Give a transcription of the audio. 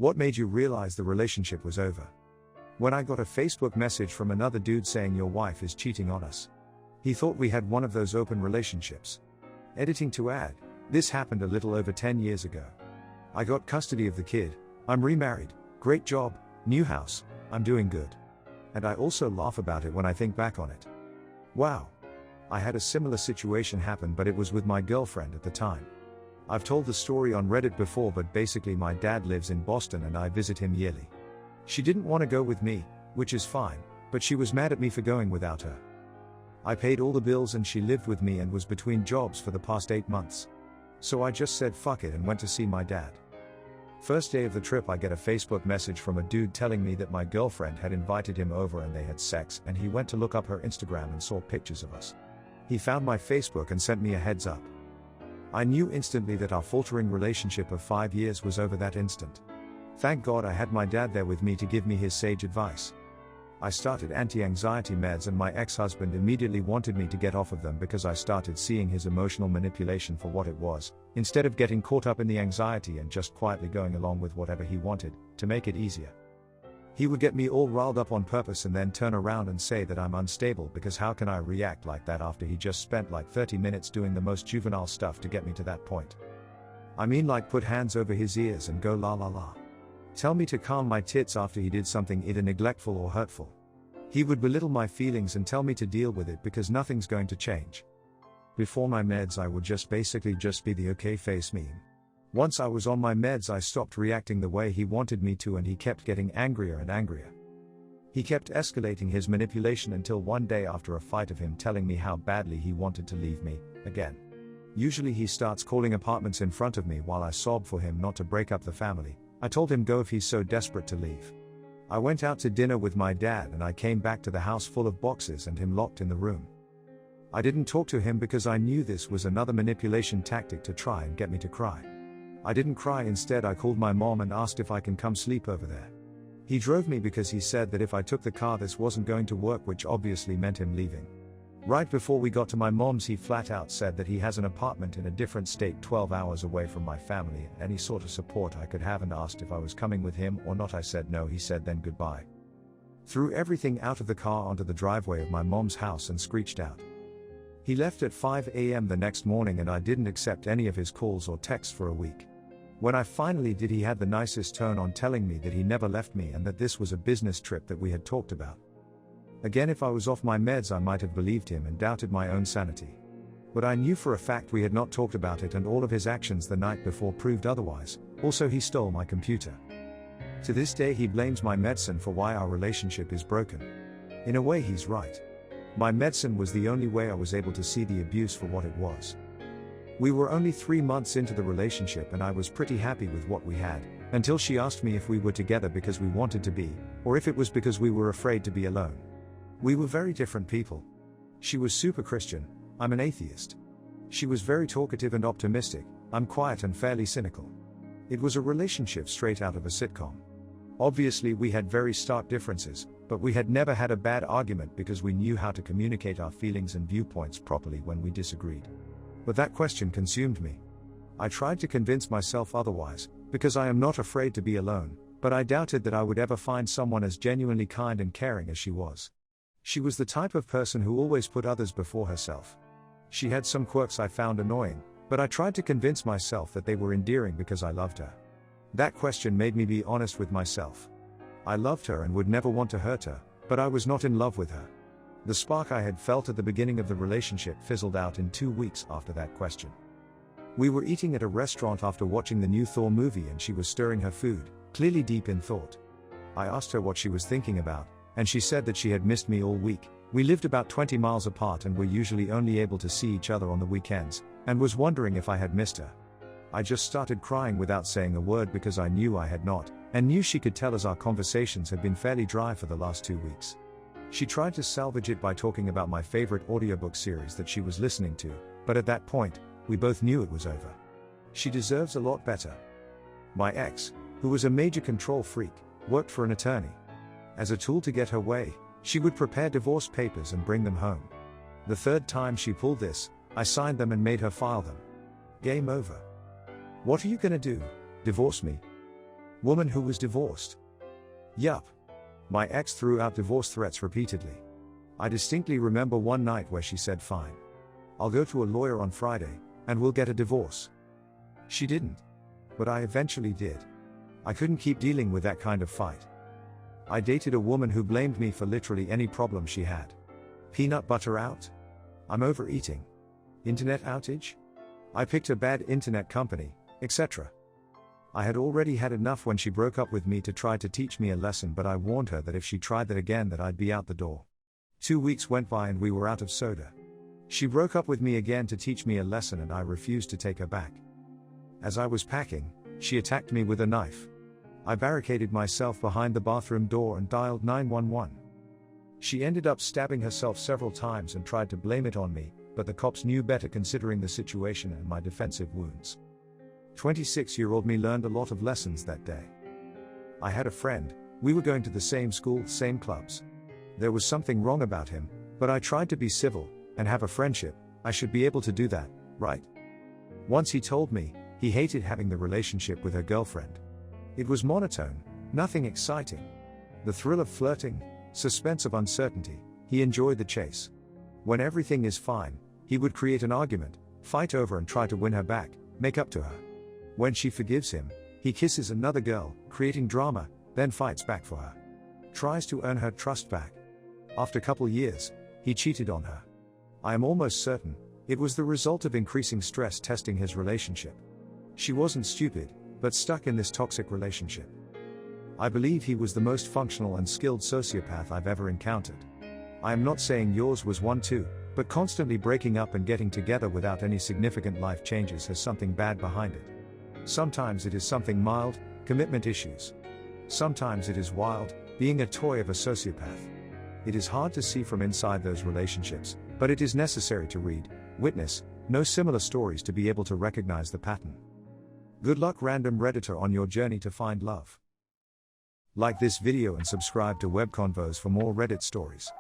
What made you realize the relationship was over? When I got a Facebook message from another dude saying your wife is cheating on us. He thought we had one of those open relationships. Editing to add, this happened a little over 10 years ago. I got custody of the kid, I'm remarried, great job, new house, I'm doing good. And I also laugh about it when I think back on it. Wow. I had a similar situation happen, but it was with my girlfriend at the time. I've told the story on Reddit before, but basically my dad lives in Boston and I visit him yearly. She didn't want to go with me, which is fine, but she was mad at me for going without her. I paid all the bills and she lived with me and was between jobs for the past 8 months. So I just said fuck it and went to see my dad. First day of the trip I get a Facebook message from a dude telling me that my girlfriend had invited him over and they had sex, and he went to look up her Instagram and saw pictures of us. He found my Facebook and sent me a heads up. I knew instantly that our faltering relationship of 5 years was over that instant. Thank God I had my dad there with me to give me his sage advice. I started anti-anxiety meds and my ex-husband immediately wanted me to get off of them because I started seeing his emotional manipulation for what it was, instead of getting caught up in the anxiety and just quietly going along with whatever he wanted, to make it easier. He would get me all riled up on purpose and then turn around and say that I'm unstable because how can I react like that after he just spent like 30 minutes doing the most juvenile stuff to get me to that point. I mean, like put hands over his ears and go la la la. Tell me to calm my tits after he did something either neglectful or hurtful. He would belittle my feelings and tell me to deal with it because nothing's going to change. Before my meds I would basically be the okay face meme. Once I was on my meds I stopped reacting the way he wanted me to and he kept getting angrier and angrier. He kept escalating his manipulation until one day after a fight of him telling me how badly he wanted to leave me, again. Usually he starts calling apartments in front of me while I sob for him not to break up the family. I told him go if he's so desperate to leave. I went out to dinner with my dad and I came back to the house full of boxes and him locked in the room. I didn't talk to him because I knew this was another manipulation tactic to try and get me to cry. I didn't cry, instead I called my mom and asked if I can come sleep over there. He drove me because he said that if I took the car this wasn't going to work, which obviously meant him leaving. Right before we got to my mom's he flat out said that he has an apartment in a different state 12 hours away from my family and any sort of support I could have, and asked if I was coming with him or not. I said no. He said then goodbye. Threw everything out of the car onto the driveway of my mom's house and screeched out. He left at 5 a.m. the next morning and I didn't accept any of his calls or texts for a week. When I finally did, he had the nicest tone on telling me that he never left me and that this was a business trip that we had talked about. Again, if I was off my meds I might have believed him and doubted my own sanity. But I knew for a fact we had not talked about it, and all of his actions the night before proved otherwise. Also, he stole my computer. To this day he blames my medicine for why our relationship is broken. In a way he's right. My medicine was the only way I was able to see the abuse for what it was. We were only 3 months into the relationship and I was pretty happy with what we had, until she asked me if we were together because we wanted to be, or if it was because we were afraid to be alone. We were very different people. She was super Christian, I'm an atheist. She was very talkative and optimistic, I'm quiet and fairly cynical. It was a relationship straight out of a sitcom. Obviously we had very stark differences, but we had never had a bad argument because we knew how to communicate our feelings and viewpoints properly when we disagreed. But that question consumed me. I tried to convince myself otherwise, because I am not afraid to be alone, but I doubted that I would ever find someone as genuinely kind and caring as she was. She was the type of person who always put others before herself. She had some quirks I found annoying, but I tried to convince myself that they were endearing because I loved her. That question made me be honest with myself. I loved her and would never want to hurt her, but I was not in love with her. The spark I had felt at the beginning of the relationship fizzled out in 2 weeks after that question. We were eating at a restaurant after watching the new Thor movie and she was stirring her food, clearly deep in thought. I asked her what she was thinking about, and she said that she had missed me all week. We lived about 20 miles apart and were usually only able to see each other on the weekends, and was wondering if I had missed her. I just started crying without saying a word because I knew I had not, and knew she could tell as our conversations had been fairly dry for the last 2 weeks. She tried to salvage it by talking about my favorite audiobook series that she was listening to, but at that point, we both knew it was over. She deserves a lot better. My ex, who was a major control freak, worked for an attorney. As a tool to get her way, she would prepare divorce papers and bring them home. The third time she pulled this, I signed them and made her file them. Game over. What are you gonna do? Divorce me? Woman who was divorced. Yup. My ex threw out divorce threats repeatedly. I distinctly remember one night where she said, "Fine. I'll go to a lawyer on Friday, and we'll get a divorce." She didn't. But I eventually did. I couldn't keep dealing with that kind of fight. I dated a woman who blamed me for literally any problem she had. Peanut butter out? I'm overeating. Internet outage? I picked a bad internet company, etc. I had already had enough when she broke up with me to try to teach me a lesson, but I warned her that if she tried that again that I'd be out the door. 2 weeks went by and we were out of soda. She broke up with me again to teach me a lesson and I refused to take her back. As I was packing, she attacked me with a knife. I barricaded myself behind the bathroom door and dialed 911. She ended up stabbing herself several times and tried to blame it on me, but the cops knew better considering the situation and my defensive wounds. 26-year-old me learned a lot of lessons that day. I had a friend, we were going to the same school, same clubs. There was something wrong about him, but I tried to be civil and have a friendship. I should be able to do that, right? Once he told me, he hated having the relationship with her girlfriend. It was monotone, nothing exciting. The thrill of flirting, suspense of uncertainty, he enjoyed the chase. When everything is fine, he would create an argument, fight over and try to win her back, make up to her. When she forgives him, he kisses another girl, creating drama, then fights back for her. Tries to earn her trust back. After a couple years, he cheated on her. I am almost certain, it was the result of increasing stress testing his relationship. She wasn't stupid, but stuck in this toxic relationship. I believe he was the most functional and skilled sociopath I've ever encountered. I am not saying yours was one too, but constantly breaking up and getting together without any significant life changes has something bad behind it. Sometimes it is something mild, commitment issues. Sometimes it is wild, being a toy of a sociopath. It is hard to see from inside those relationships, but it is necessary to read, witness, know similar stories to be able to recognize the pattern. Good luck, random Redditor, on your journey to find love. Like this video and subscribe to Web Convos for more Reddit stories.